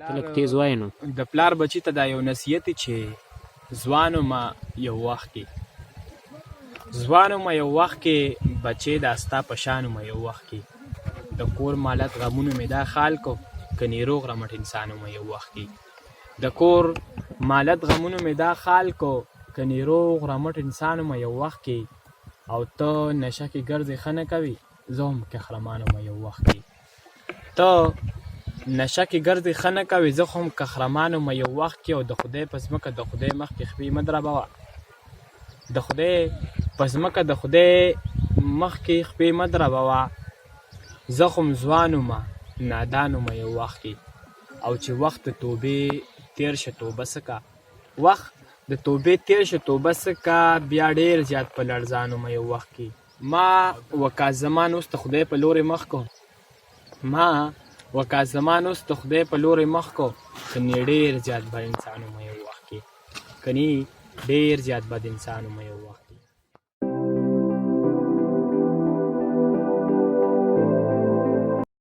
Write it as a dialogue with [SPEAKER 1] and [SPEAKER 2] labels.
[SPEAKER 1] ته لږ تیز وایې نو.
[SPEAKER 2] د پلار بچي ته دا یو نصیحت چې ځوان ومه یو وخت کې بچې دا ستا په شان ومه یو وخت کې د کور مالت غمونو مې دا خال کو کني روغ رمټ انسان ومه یو وخت کې د کور مالت غمونو مې دا خال کو کني روغ رمټ انسان ومه یو وخت کې او ته نشه کې ګرځې ښه نه کوي زه هم قهرمان ومه یو وخت کې ته نشه کې ګرځې ښه نه کوي زه خو هم قهرمان ومه یو وخت کې او د خدای په ځمکه د خدای مخکې خپې مه دربوه د خدای په ځمکه د خدای مخکې خپې مه دربوه زه خو هم ځوان ومه نادان ومه یو وخت کې او چې وخت د توبې تیر شه توبه څه کا وخت د توبې تیر شه توبه څه کا بیا ډېر زیات په لړزان ومه یو وخت کې ما وکا زمان اوس د خدای په لورې مخ کو کني ډېر زیات بد انسان ومه یو وخت کې